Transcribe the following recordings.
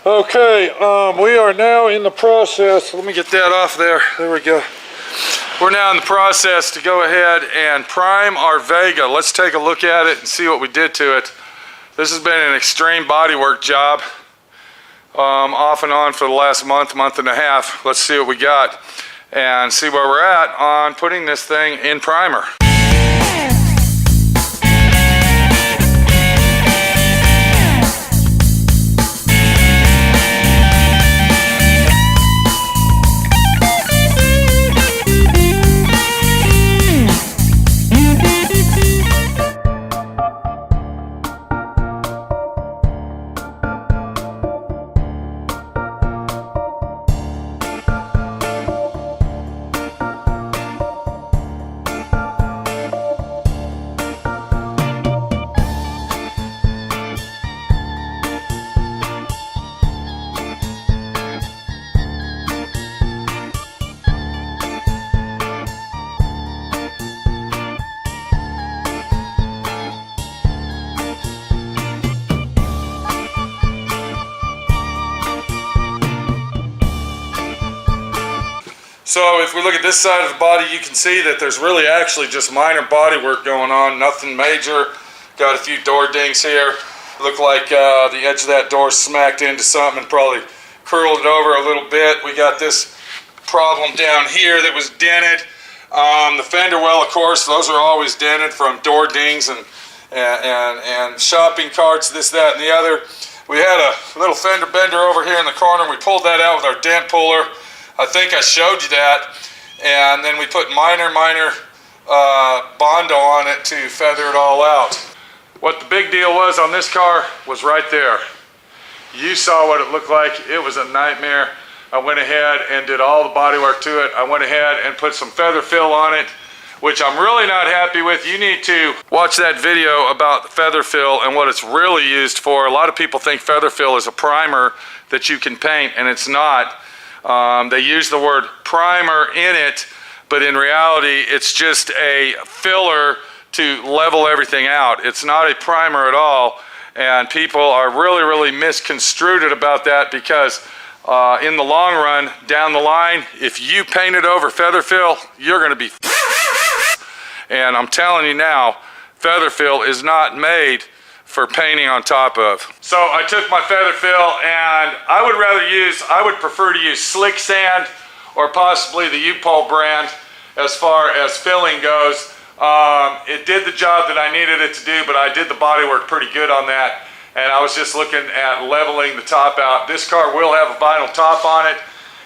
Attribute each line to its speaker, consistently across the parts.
Speaker 1: Okay, we are now in the process. Let me get that off there. There we go. We're now in the process to go ahead and prime our Vega. Let's take a look at it and see what we did to it. This has been an extreme bodywork job, off and on for the last month and a half. Let's see what we got and see where we're at on putting this thing in primer. So if we look at this side of the body, you can see that there's really actually just minor body work going on, nothing major. Got a few door dings here. Look like the edge of that door smacked into something and probably curled it over a little bit. We got this problem down here that was dented. The fender well, of course, those are always dented from door dings and shopping carts, this, that, and the other. We had a little fender bender over here in the corner. We pulled that out with our dent puller. I think I showed you that, and then we put minor Bondo on it to feather it all out. What the big deal was on this car was right there. You saw what it looked like. It was a nightmare. I went ahead and did all the body work to it. I went ahead and put some feather fill on it, which I'm really not happy with. You need to watch that video about feather fill and what it's really used for. A lot of people think feather fill is a primer that you can paint, and it's not. They use the word primer in it, but in reality, it's just a filler to level everything out. It's not a primer at all, and people are really misconstrued about that because in the long run, down the line, if you paint it over feather fill, you're going to be and I'm telling you now, feather fill is not made for painting on top of. So I took my feather fill, and I would prefer to use slick sand or possibly the U-Pole brand as far as filling goes. It did the job that I needed it to do, but I did the body work pretty good on that, and I was just looking at leveling the top out. This car will have a vinyl top on it.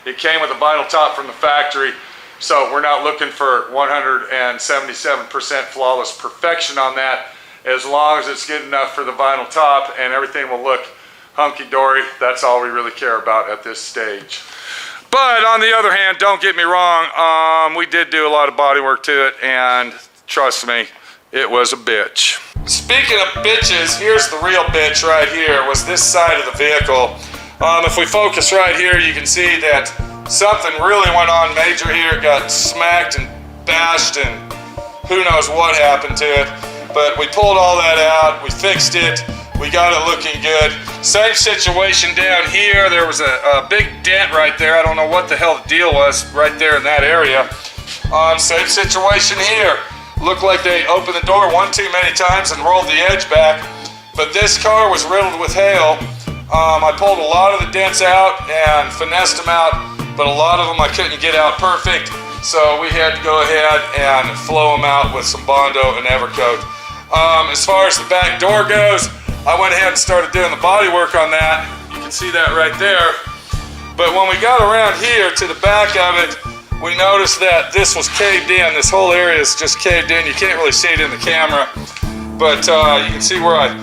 Speaker 1: It came with a vinyl top from the factory, so we're not looking for 177% flawless perfection on that. As long as it's good enough for the vinyl top and everything will look hunky-dory, that's all we really care about at this stage. But on the other hand, don't get me wrong, we did do a lot of body work to it, and trust me, it was a bitch. Speaking of bitches, here's the real bitch right here, was this side of the vehicle. If we focus right here, you can see that something really went on major here. It got smacked and bashed, and who knows what happened to it. But we pulled all that out, we fixed it, we got it looking good. Same situation down here. There was a big dent right there. I don't know what the hell the deal was right there in that area. Same situation here. Looked like they opened the door one too many times and rolled the edge back. But this car was riddled with hail. I pulled a lot of the dents out and finessed them out, but a lot of them I couldn't get out perfect. So we had to go ahead and flow them out with some Bondo and Evercoat. As far as the back door goes, I went ahead and started doing the body work on that. You can see that right there. But when we got around here to the back of it, we noticed that this was caved in. This whole area is just caved in. You can't really see it in the camera, but you can see where I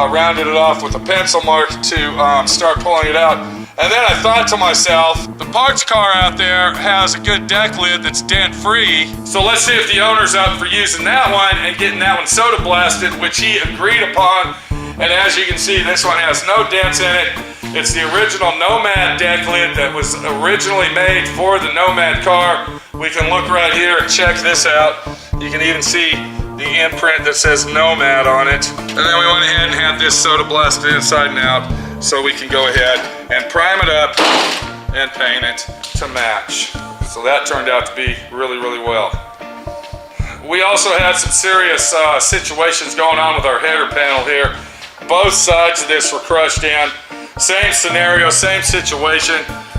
Speaker 1: rounded it off with a pencil mark to start pulling it out. And then I thought to myself, the parts car out there has a good deck lid that's dent free, so let's see if the owner's up for using that one and getting that one soda blasted, which he agreed upon. And as you can see, this one has no dents in it. It's the original Nomad deck lid that was originally made for the Nomad car. We can look right here and check this out. You can even see the imprint that says Nomad on it. And then we went ahead and had this soda blasted inside and out. so we can go ahead and prime it up and paint it to match. So that turned out to be really, really well. We also had some serious situations going on with our header panel here. Both sides of this were crushed in. Same scenario, same situation.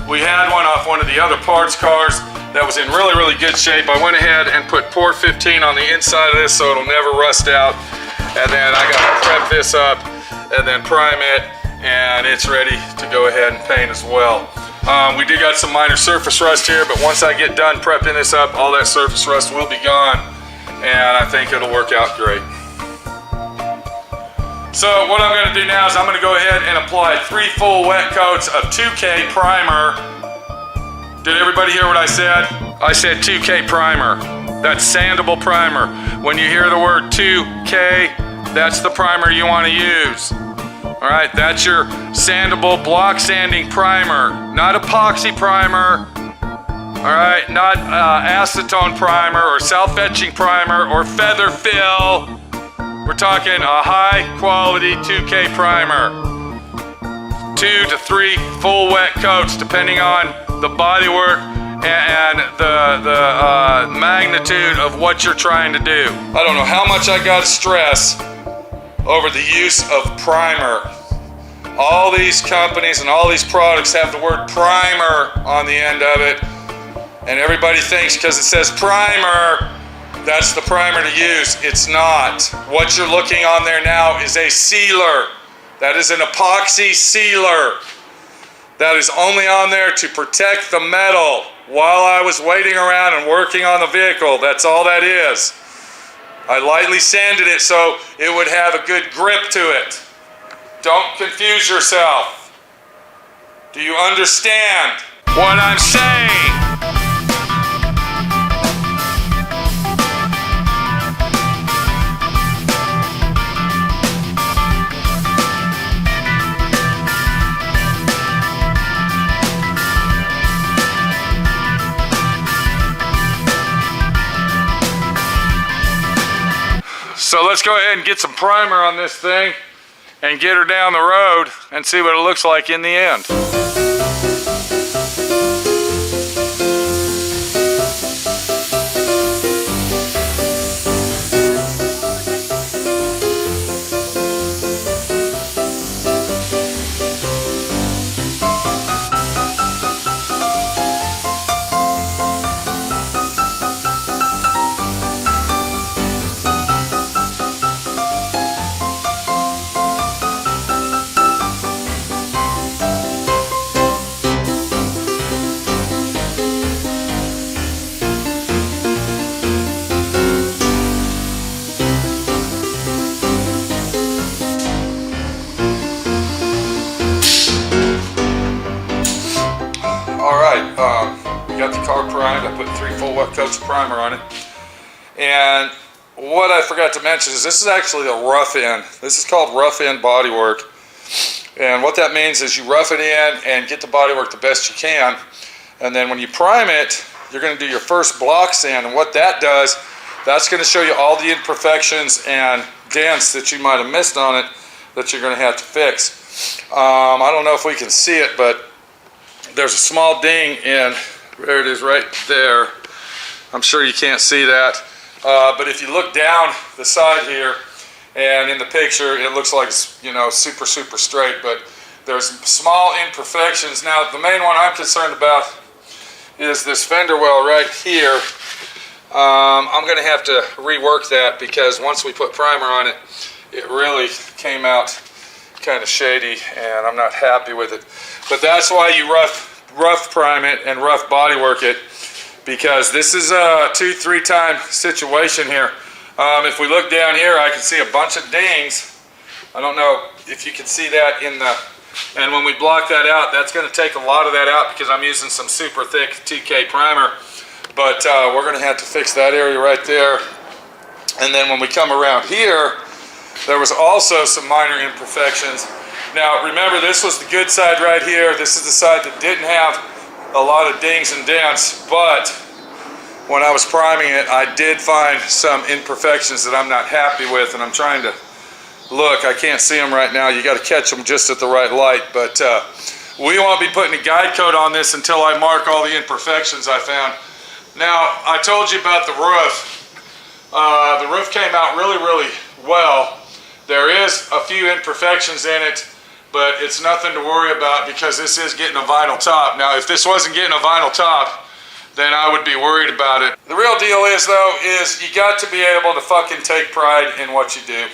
Speaker 1: We had one off one of the other parts cars that was in really, really good shape. I went ahead and put Port 15 on the inside of this so it'll never rust out. And then I got to prep this up and then prime it, and it's ready to go ahead and paint as well. We do got some minor surface rust here, but once I get done prepping this up, all that surface rust will be gone, and I think it'll work out great. So what I'm going to do now is I'm going to go ahead and apply 3 full wet coats of 2K primer. Did everybody hear what I said? I said 2K primer. That's sandable primer. When you hear the word 2K, that's the primer you want to use. All right, that's your sandable block sanding primer, not epoxy primer. All right, not acetone primer or self-etching primer or feather fill. We're talking a high quality 2K primer. 2 to 3 full wet coats depending on the bodywork and the magnitude of what you're trying to do. I don't know how much I got to stress over the use of primer. All these companies and all these products have the word primer on the end of it, and everybody thinks because it says primer, that's the primer to use. It's not. What you're looking on there now is a sealer. That is an epoxy sealer. That is only on there to protect the metal while I was waiting around and working on the vehicle. That's all that is. I lightly sanded it so it would have a good grip to it. Don't confuse yourself. Do you understand what I'm saying? So let's go ahead and get some primer on this thing and get her down the road and see what it looks like in the end. Got the car primed. I put 3 full wet coats of primer on it. And what I forgot to mention is this is actually a rough end. This is called rough end bodywork. And what that means is you rough it in and get the bodywork the best you can. And then when you prime it, you're going to do your first block sand. And what that does, that's going to show you all the imperfections and dents that you might have missed on it that you're going to have to fix. I don't know if we can see it, but there's a small ding in. There it is right there. I'm sure you can't see that. But if you look down the side here, and in the picture, it looks like it's, you know, super, super straight, but there's small imperfections. Now, the main one I'm concerned about is this fender well right here. I'm going to have to rework that because once we put primer on it, it really came out kind of shady, and I'm not happy with it. But that's why you rough prime it and rough bodywork it, because this is a 2-3 time situation here. If we look down here, I can see a bunch of dings. I don't know if you can see that in the, and when we block that out, that's going to take a lot of that out because I'm using some super thick 2K primer. But we're going to have to fix that area right there. And then when we come around here, there was also some minor imperfections. Now remember, this was the good side right here. This is the side that didn't have a lot of dings and dents, but when I was priming it, I did find some imperfections that I'm not happy with, and I'm trying to look. I can't see them right now. You got to catch them just at the right light, but we won't be putting a guide coat on this until I mark all the imperfections I found. Now, I told you about the roof. The roof came out really well. There is a few imperfections in it, but it's nothing to worry about because this is getting a vinyl top. Now, if this wasn't getting a vinyl top, then I would be worried about it. The real deal is, though, is you got to be able to fucking take pride in what you do.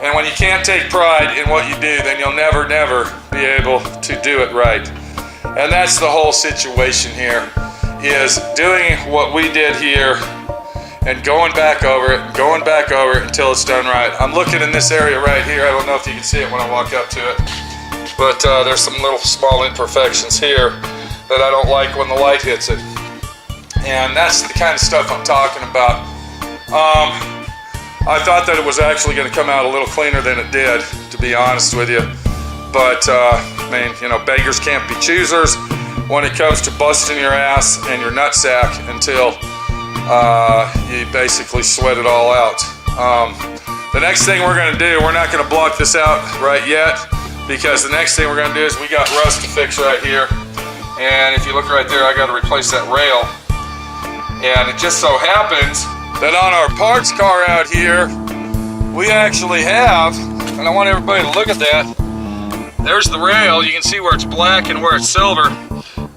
Speaker 1: And when you can't take pride in what you do, then you'll never be able to do it right. And that's the whole situation here, is doing what we did here and going back over it until it's done right. I'm looking in this area right here. I don't know if you can see it when I walk up to it, but there's some little small imperfections here that I don't like when the light hits it. And that's the kind of stuff I'm talking about. I thought that it was actually going to come out a little cleaner than it did, to be honest with you. But, I mean, you know, beggars can't be choosers when it comes to busting your ass and your nutsack until you basically sweat it all out. The next thing we're going to do, we're not going to block this out right yet, because the next thing we're going to do is we got rust to fix right here. And if you look right there, I got to replace that rail. And it just so happens that on our parts car out here, we actually have, and I want everybody to look at that. There's the rail. You can see where it's black and where it's silver.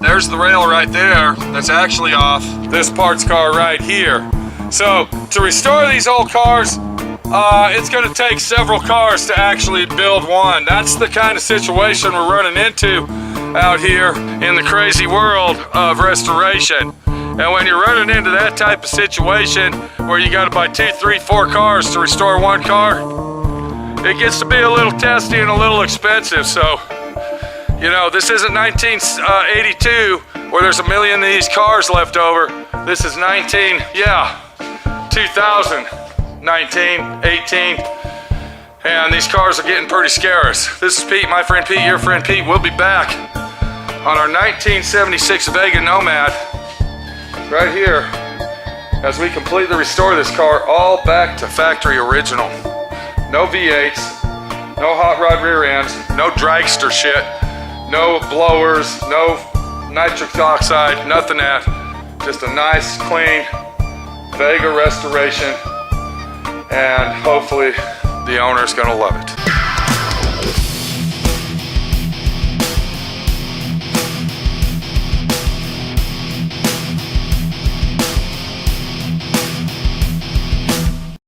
Speaker 1: There's the rail right there that's actually off this parts car right here. So to restore these old cars, it's going to take several cars to actually build one. That's the kind of situation we're running into out here in the crazy world of restoration. And when you're running into that type of situation where you got to buy 2, 3, 4 cars to restore one car, it gets to be a little testy and a little expensive. So, you know, this isn't 1982 where there's a million of these cars left over. This is 2019, 18, and these cars are getting pretty scarce. This is Pete, my friend Pete, your friend Pete. We'll be back on our 1976 Vega Nomad right here as we completely restore this car all back to factory original. No V8s, no hot rod rear ends, no dragster shit, no blowers, no nitric oxide, nothing that. Just a nice, clean Vega restoration, and hopefully the owner's gonna love it.